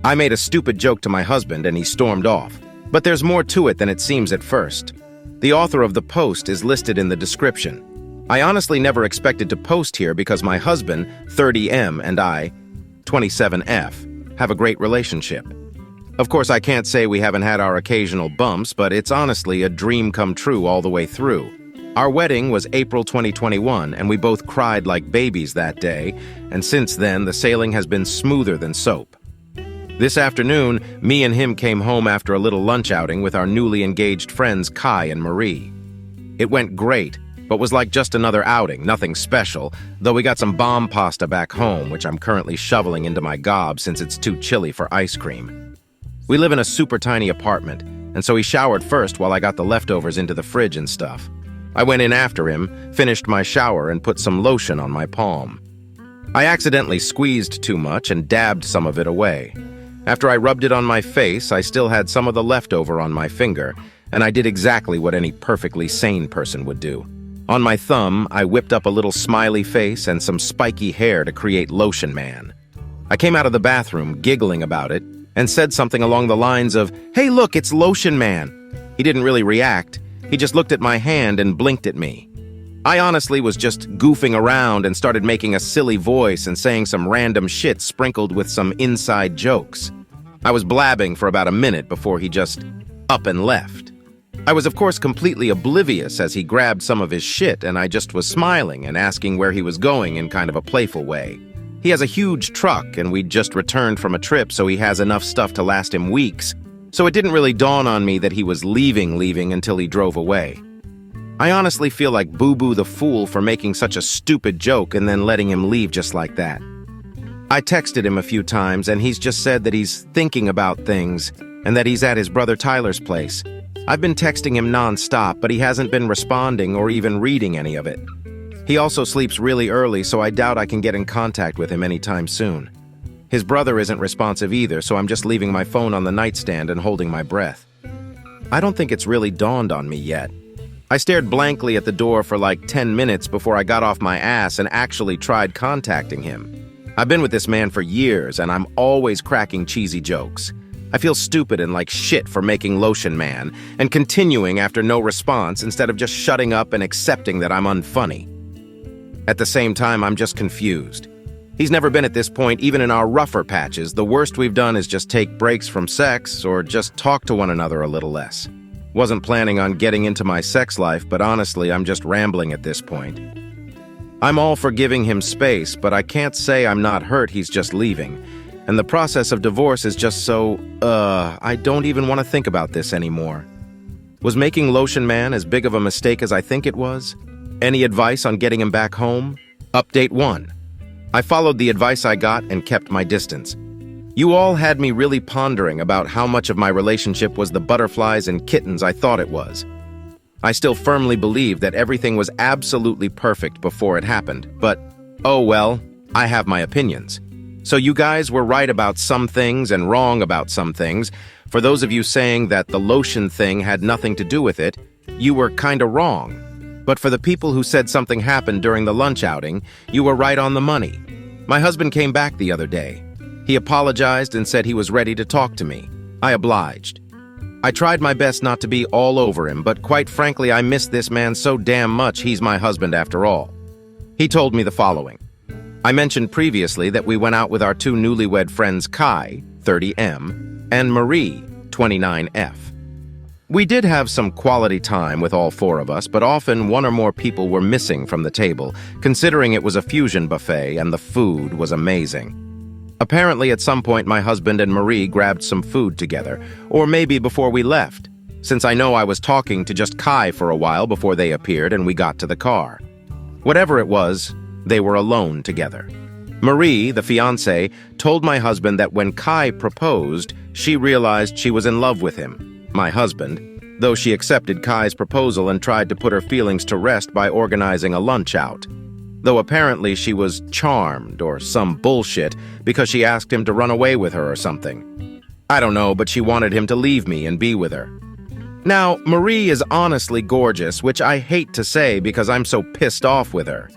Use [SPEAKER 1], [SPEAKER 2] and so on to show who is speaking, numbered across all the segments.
[SPEAKER 1] I made a stupid joke to my husband and he stormed off. But there's more to it than it seems at first. The author of the post is listed in the description. I honestly never expected to post here because my husband, 30M, and I, 27F, have a great relationship. Of course, I can't say we haven't had our occasional bumps, but it's honestly a dream come true all the way through. Our wedding was April 2021, and we both cried like babies that day, and since then, the sailing has been smoother than soap. This afternoon, me and him came home after a little lunch outing with our newly engaged friends Kai and Marie. It went great, but was like just another outing, nothing special, though we got some bomb pasta back home, which I'm currently shoveling into my gob since it's too chilly for ice cream. We live in a super tiny apartment, and so he showered first while I got the leftovers into the fridge and stuff. I went in after him, finished my shower, and put some lotion on my palm. I accidentally squeezed too much and dabbed some of it away. After I rubbed it on my face, I still had some of the leftover on my finger, and I did exactly what any perfectly sane person would do. On my thumb, I whipped up a little smiley face and some spiky hair to create Lotion Man. I came out of the bathroom, giggling about it, and said something along the lines of, "Hey look, it's Lotion Man." He didn't really react. He just looked at my hand and blinked at me. I honestly was just goofing around and started making a silly voice and saying some random shit sprinkled with some inside jokes. I was blabbing for about a minute before he just up and left. I was of course completely oblivious as he grabbed some of his shit, and I just was smiling and asking where he was going in kind of a playful way. He has a huge truck and we'd just returned from a trip, so he has enough stuff to last him weeks. So it didn't really dawn on me that he was leaving until he drove away. I honestly feel like Boo-Boo the fool for making such a stupid joke and then letting him leave just like that. I texted him a few times and he's just said that he's thinking about things and that he's at his brother Tyler's place. I've been texting him non-stop, but he hasn't been responding or even reading any of it. He also sleeps really early, so I doubt I can get in contact with him anytime soon. His brother isn't responsive either, so I'm just leaving my phone on the nightstand and holding my breath. I don't think it's really dawned on me yet. I stared blankly at the door for like 10 minutes before I got off my ass and actually tried contacting him. I've been with this man for years, and I'm always cracking cheesy jokes. I feel stupid and like shit for making Lotion Man and continuing after no response instead of just shutting up and accepting that I'm unfunny. At the same time, I'm just confused. He's never been at this point, even in our rougher patches. The worst we've done is just take breaks from sex or just talk to one another a little less. Wasn't planning on getting into my sex life, but honestly, I'm just rambling at this point. I'm all for giving him space, but I can't say I'm not hurt he's just leaving. And the process of divorce is just so, I don't even want to think about this anymore. Was making Lotion Man as big of a mistake as I think it was? Any advice on getting him back home? Update 1. I followed the advice I got and kept my distance. You all had me really pondering about how much of my relationship was the butterflies and kittens I thought it was. I still firmly believe that everything was absolutely perfect before it happened, but, oh well, I have my opinions. So you guys were right about some things and wrong about some things. For those of you saying that the lotion thing had nothing to do with it, you were kinda wrong. But for the people who said something happened during the lunch outing, you were right on the money. My husband came back the other day. He apologized and said he was ready to talk to me. I obliged. I tried my best not to be all over him, but quite frankly, I miss this man so damn much he's my husband after all. He told me the following. I mentioned previously that we went out with our two newlywed friends Kai, 30M, and Marie, 29F. We did have some quality time with all four of us, but often one or more people were missing from the table, considering it was a fusion buffet and the food was amazing. Apparently, at some point, my husband and Marie grabbed some food together, or maybe before we left, since I know I was talking to just Kai for a while before they appeared and we got to the car. Whatever it was, they were alone together. Marie, the fiancée, told my husband that when Kai proposed, she realized she was in love with him, my husband, though she accepted Kai's proposal and tried to put her feelings to rest by organizing a lunch out. Though apparently she was charmed or some bullshit because she asked him to run away with her or something. I don't know, but she wanted him to leave me and be with her. Now, Marie is honestly gorgeous, which I hate to say because I'm so pissed off with her.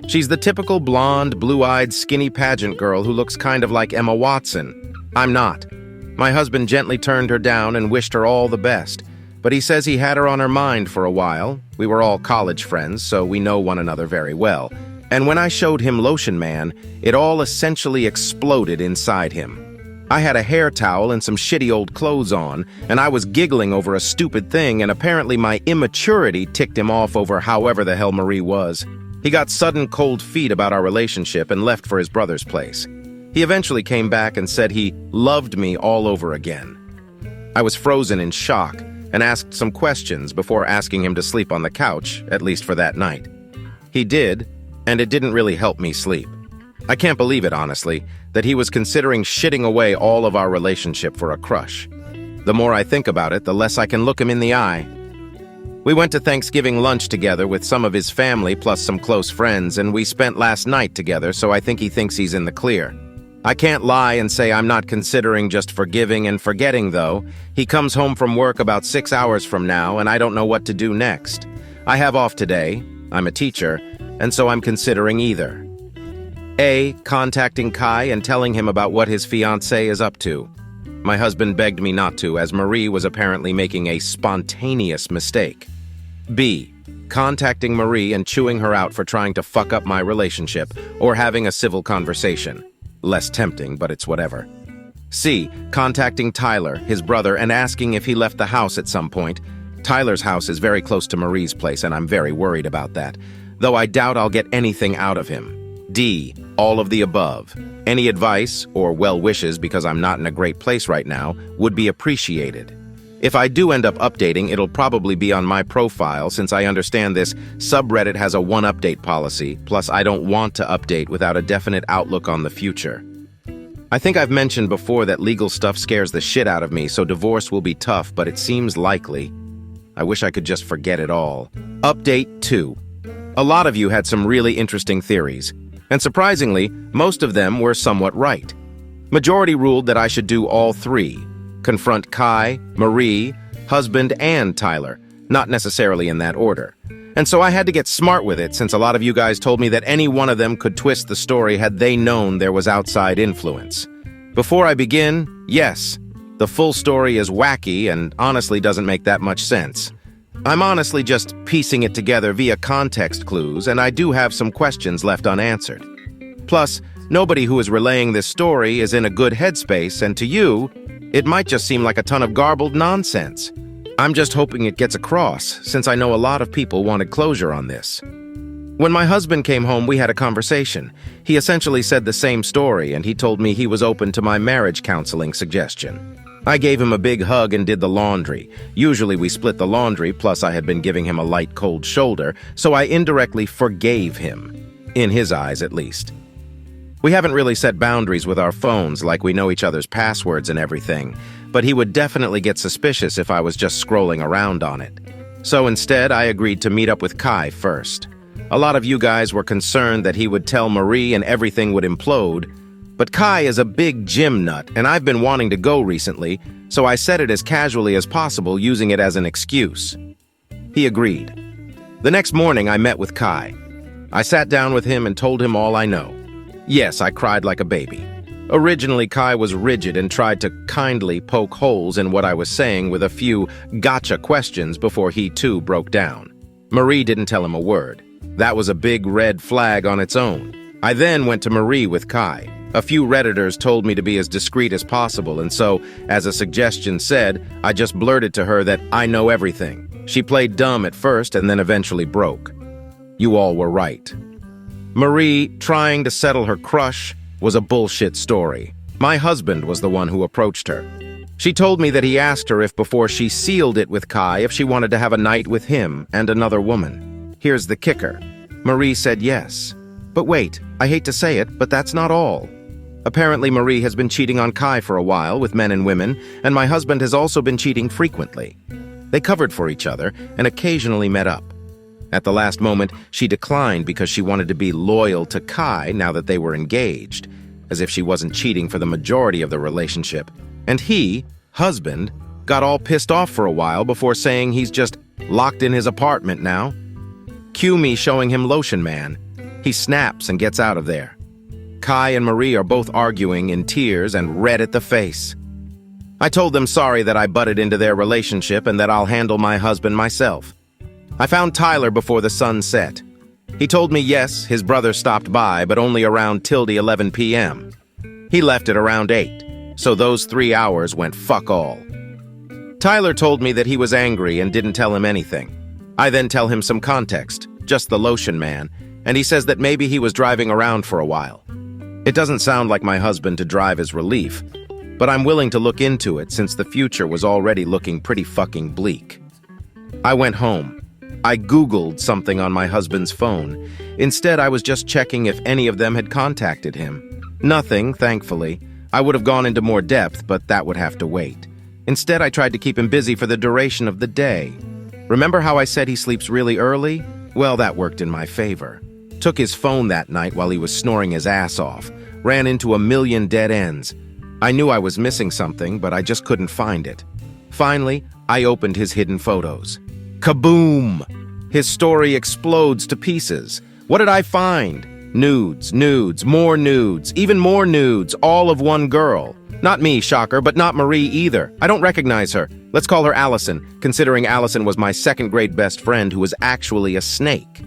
[SPEAKER 1] She's the typical blonde, blue-eyed, skinny pageant girl who looks kind of like Emma Watson. I'm not. My husband gently turned her down and wished her all the best, but he says he had her on her mind for a while. We were all college friends, so we know one another very well. And when I showed him Lotion Man, it all essentially exploded inside him. I had a hair towel and some shitty old clothes on, and I was giggling over a stupid thing, and apparently my immaturity ticked him off over however the hell Marie was. He got sudden cold feet about our relationship and left for his brother's place. He eventually came back and said he loved me all over again. I was frozen in shock and asked some questions before asking him to sleep on the couch, at least for that night. He did, and it didn't really help me sleep. I can't believe it, honestly, that he was considering shitting away all of our relationship for a crush. The more I think about it, the less I can look him in the eye. We went to Thanksgiving lunch together with some of his family plus some close friends, and we spent last night together, so I think he thinks he's in the clear. I can't lie and say I'm not considering just forgiving and forgetting, though. He comes home from work about 6 hours from now, and I don't know what to do next. I have off today. I'm a teacher, and so I'm considering either. A, contacting Kai and telling him about what his fiancée is up to. My husband begged me not to, as Marie was apparently making a spontaneous mistake. B, contacting Marie and chewing her out for trying to fuck up my relationship or having a civil conversation. Less tempting, but it's whatever. C, contacting Tyler, his brother, and asking if he left the house at some point. Tyler's house is very close to Marie's place, and I'm very worried about that, though I doubt I'll get anything out of him. D, all of the above. Any advice, or well wishes because I'm not in a great place right now, would be appreciated. If I do end up updating, it'll probably be on my profile since I understand this subreddit has a one update policy, plus I don't want to update without a definite outlook on the future. I think I've mentioned before that legal stuff scares the shit out of me, so divorce will be tough, but it seems likely. I wish I could just forget it all. Update 2. A lot of you had some really interesting theories, and surprisingly, most of them were somewhat right. Majority ruled that I should do all three. Confront Kai, Marie, husband, and Tyler, not necessarily in that order. And so I had to get smart with it since a lot of you guys told me that any one of them could twist the story had they known there was outside influence. Before I begin, yes, the full story is wacky and honestly doesn't make that much sense. I'm honestly just piecing it together via context clues, and I do have some questions left unanswered. Plus, nobody who is relaying this story is in a good headspace, and to you, it might just seem like a ton of garbled nonsense. I'm just hoping it gets across, since I know a lot of people wanted closure on this. When my husband came home, we had a conversation. He essentially said the same story, and he told me he was open to my marriage counseling suggestion. I gave him a big hug and did the laundry. Usually we split the laundry, plus I had been giving him a light cold shoulder, so I indirectly forgave him. In his eyes, at least. We haven't really set boundaries with our phones like we know each other's passwords and everything, but he would definitely get suspicious if I was just scrolling around on it. So instead, I agreed to meet up with Kai first. A lot of you guys were concerned that he would tell Marie and everything would implode, but Kai is a big gym nut, and I've been wanting to go recently, so I said it as casually as possible, using it as an excuse. He agreed. The next morning, I met with Kai. I sat down with him and told him all I know. Yes, I cried like a baby. Originally, Kai was rigid and tried to kindly poke holes in what I was saying with a few gotcha questions before he too broke down. Marie didn't tell him a word. That was a big red flag on its own. I then went to Marie with Kai. A few Redditors told me to be as discreet as possible, and so, as a suggestion said, I just blurted to her that I know everything. She played dumb at first and then eventually broke. You all were right. Marie, trying to settle her crush, was a bullshit story. My husband was the one who approached her. She told me that he asked her if before she sealed it with Kai if she wanted to have a night with him and another woman. Here's the kicker. Marie said yes. But wait, I hate to say it, but that's not all. Apparently Marie has been cheating on Kai for a while with men and women, and my husband has also been cheating frequently. They covered for each other and occasionally met up. At the last moment, she declined because she wanted to be loyal to Kai now that they were engaged, as if she wasn't cheating for the majority of the relationship. And he, husband, got all pissed off for a while before saying he's just locked in his apartment now. Cue me showing him Lotion Man. He snaps and gets out of there. Kai and Marie are both arguing in tears and red at the face. I told them sorry that I butted into their relationship and that I'll handle my husband myself. I found Tyler before the sun set. He told me yes, his brother stopped by, but only around tilde 11 p.m. He left at around 8, so those 3 hours went fuck all. Tyler told me that he was angry and didn't tell him anything. I then tell him some context, just the lotion man, and he says that maybe he was driving around for a while. It doesn't sound like my husband to drive as relief, but I'm willing to look into it since the future was already looking pretty fucking bleak. I went home. I Googled something on my husband's phone. Instead, I was just checking if any of them had contacted him. Nothing, thankfully. I would have gone into more depth, but that would have to wait. Instead, I tried to keep him busy for the duration of the day. Remember how I said he sleeps really early? Well, that worked in my favor. Took his phone that night while he was snoring his ass off. Ran into a million dead ends. I knew I was missing something, but I just couldn't find it. Finally, I opened his hidden photos. Kaboom! His story explodes to pieces. What did I find? Nudes, more nudes, even more nudes, all of one girl. Not me, shocker, but not Marie either. I don't recognize her. Let's call her Allison, considering Allison was my second-grade best friend who was actually a snake.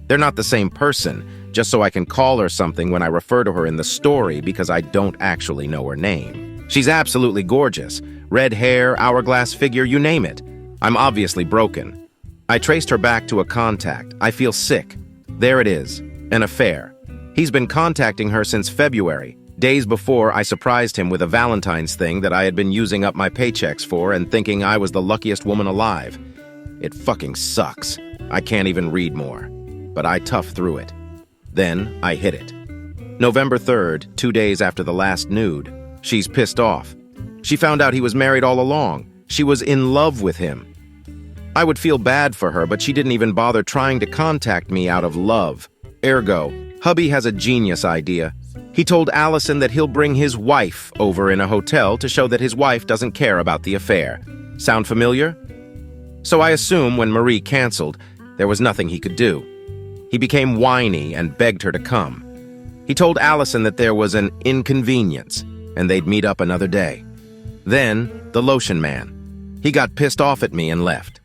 [SPEAKER 1] They're not the same person, just so I can call her something when I refer to her in the story because I don't actually know her name. She's absolutely gorgeous. Red hair, hourglass figure, you name it. I'm obviously broken. I traced her back to a contact. I feel sick. There it is, an affair. He's been contacting her since February. Days before, I surprised him with a Valentine's thing that I had been using up my paychecks for and thinking I was the luckiest woman alive. It fucking sucks. I can't even read more. But I toughed through it. Then I hit it. November 3rd, 2 days after the last nude. She's pissed off. She found out he was married all along. She was in love with him. I would feel bad for her, but she didn't even bother trying to contact me out of love. Ergo, hubby has a genius idea. He told Allison that he'll bring his wife over in a hotel to show that his wife doesn't care about the affair. Sound familiar? So I assume when Marie canceled, there was nothing he could do. He became whiny and begged her to come. He told Allison that there was an inconvenience and they'd meet up another day. Then, the lotion man. He got pissed off at me and left.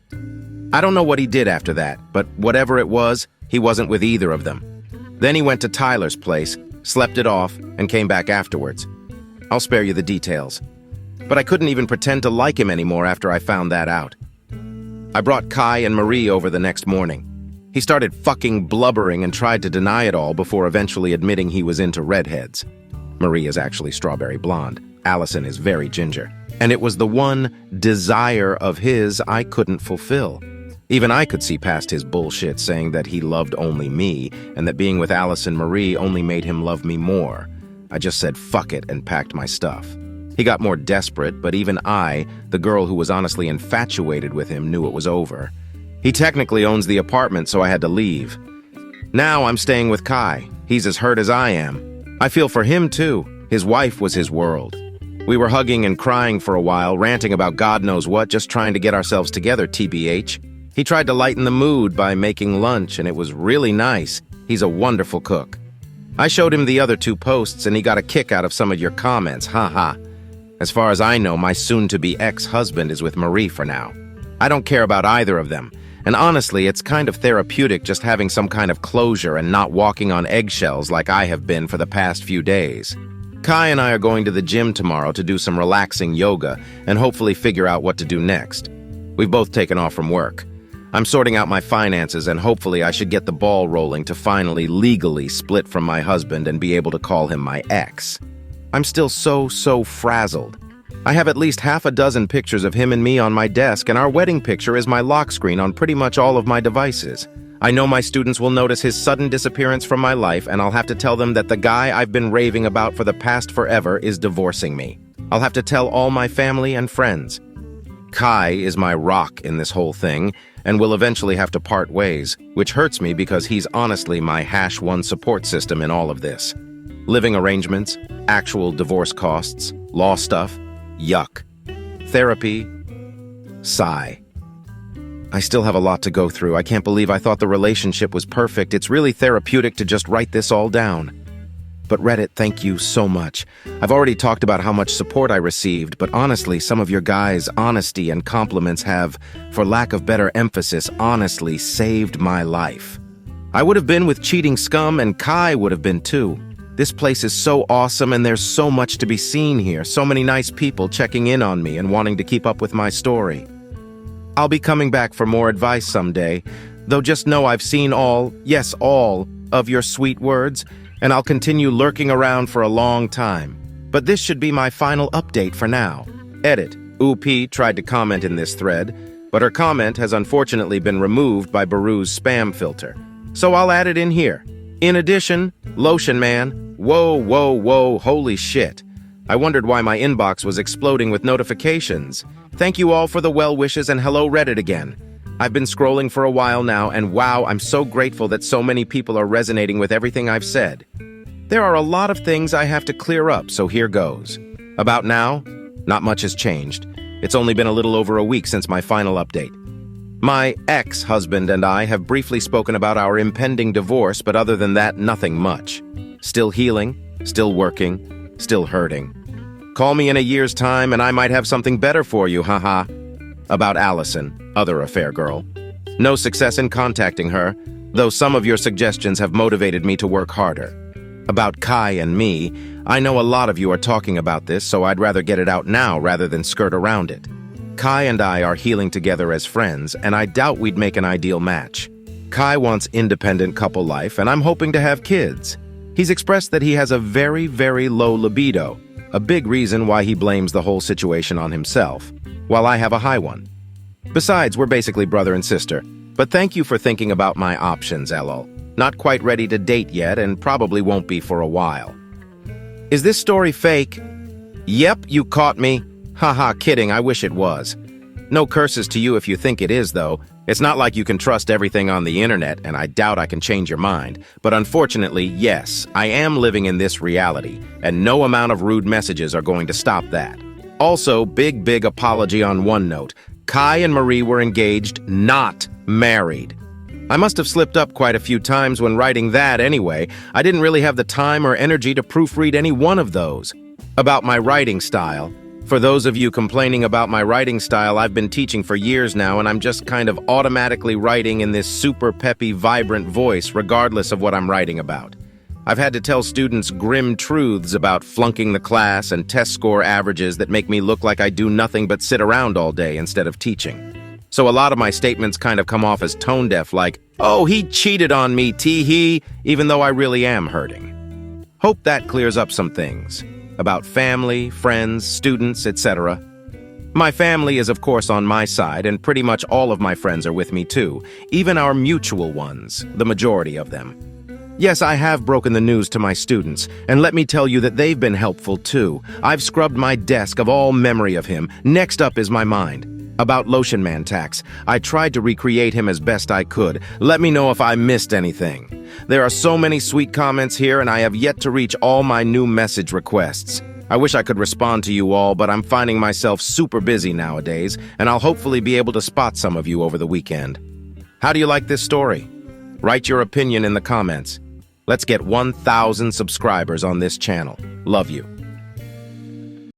[SPEAKER 1] I don't know what he did after that, but whatever it was, he wasn't with either of them. Then he went to Tyler's place, slept it off, and came back afterwards. I'll spare you the details. But I couldn't even pretend to like him anymore after I found that out. I brought Kai and Marie over the next morning. He started fucking blubbering and tried to deny it all before eventually admitting he was into redheads. Marie is actually strawberry blonde. Allison is very ginger. And it was the one desire of his I couldn't fulfill. Even I could see past his bullshit saying that he loved only me and that being with Allison Marie only made him love me more. I just said fuck it and packed my stuff. He got more desperate, but even I, the girl who was honestly infatuated with him, knew it was over. He technically owns the apartment, so I had to leave. Now I'm staying with Kai. He's as hurt as I am. I feel for him too. His wife was his world. We were hugging and crying for a while, ranting about God knows what, just trying to get ourselves together, TBH. He tried to lighten the mood by making lunch, and it was really nice. He's a wonderful cook. I showed him the other 2 posts, and he got a kick out of some of your comments, haha. As far as I know, my soon-to-be ex-husband is with Marie for now. I don't care about either of them, and honestly, it's kind of therapeutic just having some kind of closure and not walking on eggshells like I have been for the past few days. Kai and I are going to the gym tomorrow to do some relaxing yoga and hopefully figure out what to do next. We've both taken off from work. I'm sorting out my finances and hopefully I should get the ball rolling to finally legally split from my husband and be able to call him my ex. I'm still so frazzled. I have at least half a dozen pictures of him and me on my desk, and our wedding picture is my lock screen on pretty much all of my devices. I know my students will notice his sudden disappearance from my life, and I'll have to tell them that the guy I've been raving about for the past forever is divorcing me. I'll have to tell all my family and friends. Kai is my rock in this whole thing, and will eventually have to part ways, which hurts me because he's honestly my #1 support system in all of this. Living arrangements, actual divorce costs, law stuff, yuck. Therapy, sigh. I still have a lot to go through. I can't believe I thought the relationship was perfect. It's really therapeutic to just write this all down. But Reddit, thank you so much. I've already talked about how much support I received, but honestly, some of your guys' honesty and compliments have, for lack of better emphasis, honestly saved my life. I would have been with cheating scum, and Kai would have been too. This place is so awesome, and there's so much to be seen here, so many nice people checking in on me and wanting to keep up with my story. I'll be coming back for more advice someday, though just know I've seen all, yes, all, of your sweet words, and I'll continue lurking around for a long time. But this should be my final update for now. Edit. UP tried to comment in this thread, but her comment has unfortunately been removed by Baru's spam filter. So I'll add it in here. In addition, Lotion Man, whoa, holy shit. I wondered why my inbox was exploding with notifications. Thank you all for the well wishes and hello Reddit again. I've been scrolling for a while now, and wow, I'm so grateful that so many people are resonating with everything I've said. There are a lot of things I have to clear up, so here goes. About now, not much has changed. It's only been a little over a week since my final update. My ex-husband and I have briefly spoken about our impending divorce, but other than that, nothing much. Still healing, still working, still hurting. Call me in a year's time and I might have something better for you, haha. About Allison, other affair girl. No success in contacting her, though some of your suggestions have motivated me to work harder. About Kai and me, I know a lot of you are talking about this, so I'd rather get it out now rather than skirt around it. Kai and I are healing together as friends, and I doubt we'd make an ideal match. Kai wants independent couple life, and I'm hoping to have kids. He's expressed that he has a very, very low libido, a big reason why he blames the whole situation on himself, while I have a high one. Besides, we're basically brother and sister, but thank you for thinking about my options, LL. Not quite ready to date yet, and probably won't be for a while. Is this story fake? Yep, you caught me. Haha, kidding, I wish it was. No curses to you if you think it is, though. It's not like you can trust everything on the internet, and I doubt I can change your mind. But unfortunately, yes, I am living in this reality, and no amount of rude messages are going to stop that. Also, big apology on one note. Kai and Marie were engaged, not married. I must have slipped up quite a few times when writing that anyway. I didn't really have the time or energy to proofread any one of those. About my writing style. For those of you complaining about my writing style, I've been teaching for years now, and I'm just kind of automatically writing in this super peppy, vibrant voice, regardless of what I'm writing about. I've had to tell students grim truths about flunking the class and test score averages that make me look like I do nothing but sit around all day instead of teaching. So a lot of my statements kind of come off as tone-deaf, like, oh, he cheated on me, tee-hee, even though I really am hurting. Hope that clears up some things. About family, friends, students, etc. My family is of course on my side, and pretty much all of my friends are with me too, even our mutual ones, the majority of them. Yes, I have broken the news to my students, and let me tell you that they've been helpful too. I've scrubbed my desk of all memory of him. Next up is my mind. About Lotion Man Tax, I tried to recreate him as best I could. Let me know if I missed anything. There are so many sweet comments here, and I have yet to reach all my new message requests. I wish I could respond to you all, but I'm finding myself super busy nowadays, and I'll hopefully be able to spot some of you over the weekend. How do you like this story? Write your opinion in the comments. Let's get 1,000 subscribers on this channel. Love you.